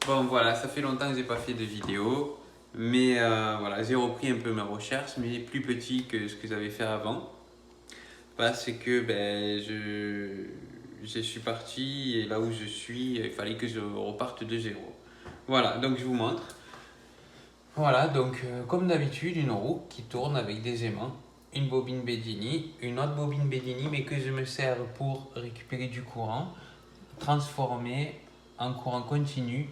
Bon voilà, ça fait longtemps que j'ai pas fait de vidéo, mais voilà, j'ai repris un peu mes recherches, mais plus petit que ce que j'avais fait avant, parce que je suis parti et là où je suis, il fallait que je reparte de zéro. Voilà, donc je vous montre. Voilà, donc comme d'habitude, une roue qui tourne avec des aimants, une bobine Bedini, une autre bobine Bedini, mais que je me sers pour récupérer du courant, transformer en courant continu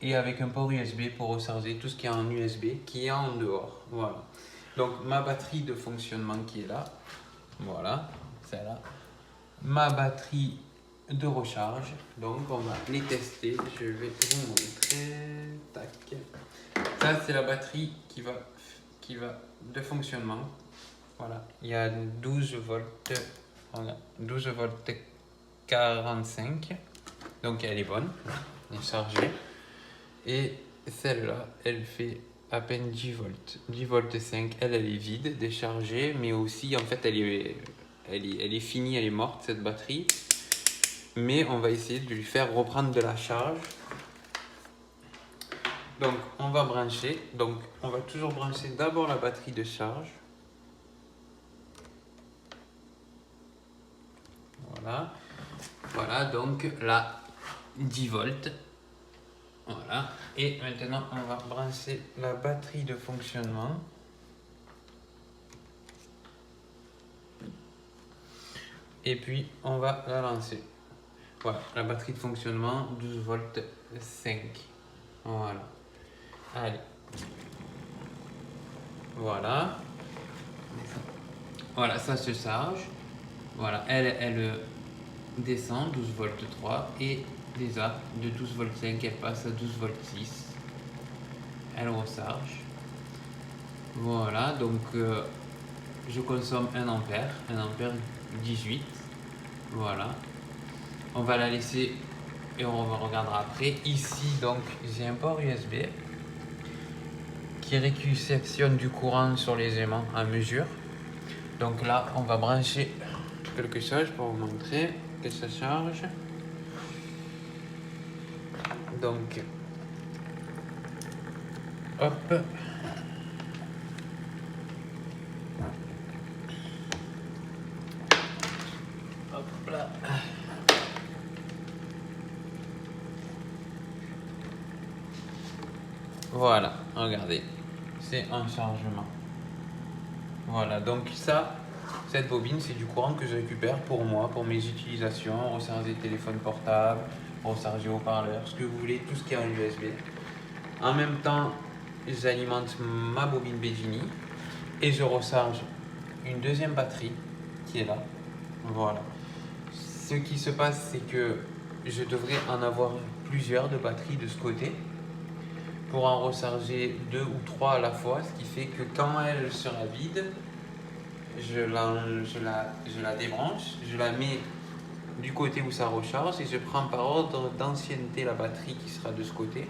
et avec un port USB pour recharger tout ce qui est en USB qui est en dehors. Voilà. Donc ma batterie de fonctionnement qui est là, voilà, celle-là. Ma batterie de recharge, donc on va les tester. Je vais vous montrer. Tac. Ça c'est la batterie qui va de fonctionnement. Voilà, il y a 12 volts, voilà, 12 volts 45, donc elle est bonne, elle est chargée. Et celle-là, elle fait à peine 10 volts, 10 volts 5, elle est vide, déchargée, mais aussi en fait elle est finie, elle est morte cette batterie. Mais on va essayer de lui faire reprendre de la charge. Donc on va brancher, donc on va toujours brancher d'abord la batterie de charge. Voilà, voilà donc là 10 volts. Voilà, et maintenant on va brancher la batterie de fonctionnement. Et puis on va la lancer. Voilà, la batterie de fonctionnement 12 volts 5. Voilà. Allez. Voilà. Voilà, ça se charge. Voilà, elle descend 12 volts 3 et déjà de 12 volts 5 elle passe à 12 volts 6. Elle recharge. Voilà, donc je consomme 1 ampère 18. Voilà. On va la laisser et on regardera après. Ici, donc, j'ai un port USB qui réceptionne du courant sur les aimants à mesure. Donc là, on va brancher quelque chose pour vous montrer que ça charge. Donc, hop. Hop là. Voilà, regardez, c'est un chargement. Voilà, donc ça, cette bobine, c'est du courant que je récupère pour moi, pour mes utilisations, recharger téléphone portable, recharger haut-parleur, ce que vous voulez, tout ce qui est en USB. En même temps, j'alimente ma bobine Bedini et je recharge une deuxième batterie qui est là. Voilà. Ce qui se passe, c'est que je devrais en avoir plusieurs de batteries de ce côté pour en recharger 2 ou 3 à la fois, ce qui fait que quand elle sera vide, je la débranche, je la mets du côté où ça recharge et je prends par ordre d'ancienneté la batterie qui sera de ce côté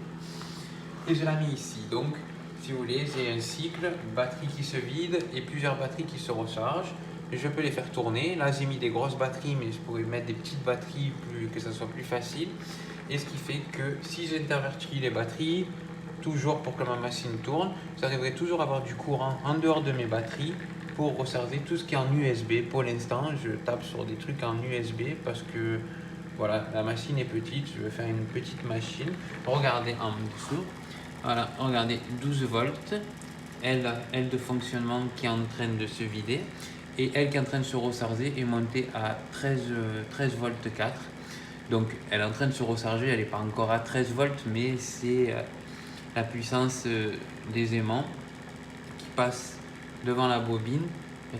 et je la mets ici. Donc si vous voulez, j'ai un cycle, batterie qui se vide et plusieurs batteries qui se rechargent. Je peux les faire tourner. Là j'ai mis des grosses batteries, mais je pourrais mettre des petites batteries que ça soit plus facile. Et ce qui fait que si j'intervertis les batteries, toujours pour que ma machine tourne, j'arriverai toujours à avoir du courant en dehors de mes batteries pour recharger tout ce qui est en USB. Pour l'instant, je tape sur des trucs en USB parce que voilà, la machine est petite, je vais faire une petite machine. Regardez en dessous, voilà, regardez 12 volts, elle de fonctionnement qui est en train de se vider et elle qui est en train de se recharger est montée à 13 volts 4. Donc elle est en train de se recharger, elle n'est pas encore à 13 volts, mais c'est la puissance des aimants qui passe devant la bobine,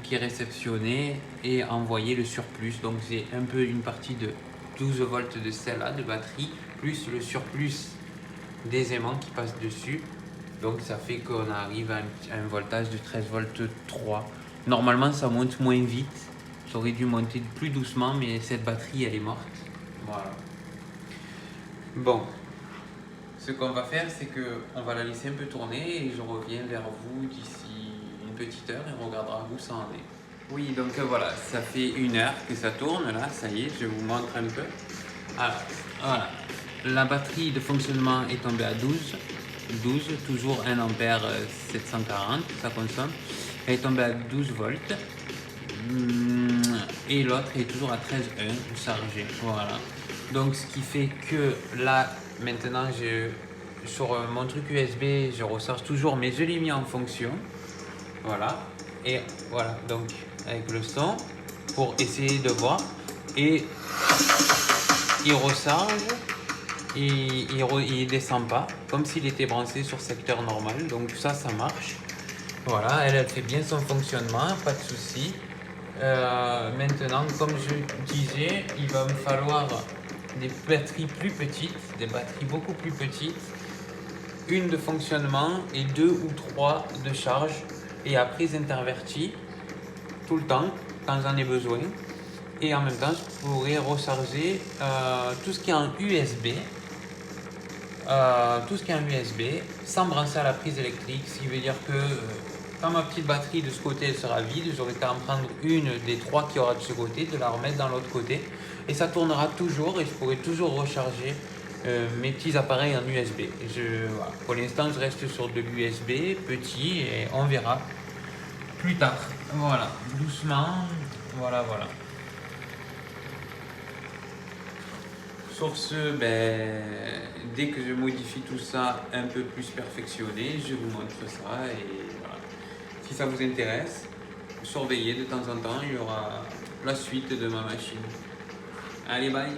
qui est réceptionnée et envoyée le surplus. Donc j'ai un peu une partie de 12 volts de celle-là, de batterie, plus le surplus des aimants qui passent dessus. Donc ça fait qu'on arrive à un voltage de 13 volts 3. Normalement ça monte moins vite, ça aurait dû monter plus doucement, mais cette batterie elle est morte. Voilà. Bon. Ce qu'on va faire, c'est qu'on va la laisser un peu tourner et je reviens vers vous d'ici une petite heure et on regardera où ça en est. Oui, donc voilà, ça fait 1 heure que ça tourne là, ça y est, je vous montre un peu. Alors, voilà, la batterie de fonctionnement est tombée à 12, toujours 1 ampère 740, ça consomme. Elle est tombée à 12 volts. Et l'autre est toujours à 13,1 chargé. Voilà. Donc ce qui fait que là, maintenant, sur mon truc USB, je recharge toujours, mais je l'ai mis en fonction. Voilà. Et voilà, donc avec le son, pour essayer de voir. Et il recharge, il descend pas, comme s'il était branché sur secteur normal. Donc ça marche. Voilà, elle fait bien son fonctionnement, pas de souci. Maintenant, comme je disais, il va me falloir des batteries plus petites, des batteries beaucoup plus petites, une de fonctionnement et 2 ou 3 de charge et à prise intervertie tout le temps quand j'en ai besoin. Et en même temps, je pourrais recharger tout ce qui est en USB. Sans brancher à la prise électrique, ce qui veut dire que quand ma petite batterie de ce côté elle sera vide, j'aurai qu'à en prendre une des 3 qui aura de ce côté, de la remettre dans l'autre côté et ça tournera toujours et je pourrai toujours recharger mes petits appareils en USB. Voilà. Pour l'instant, je reste sur de l'USB petit et on verra plus tard. Voilà, doucement, voilà. Sur ce, dès que je modifie tout ça un peu plus perfectionné, je vous montre ça et voilà. Si ça vous intéresse, surveillez de temps en temps, il y aura la suite de ma machine. Allez, bye!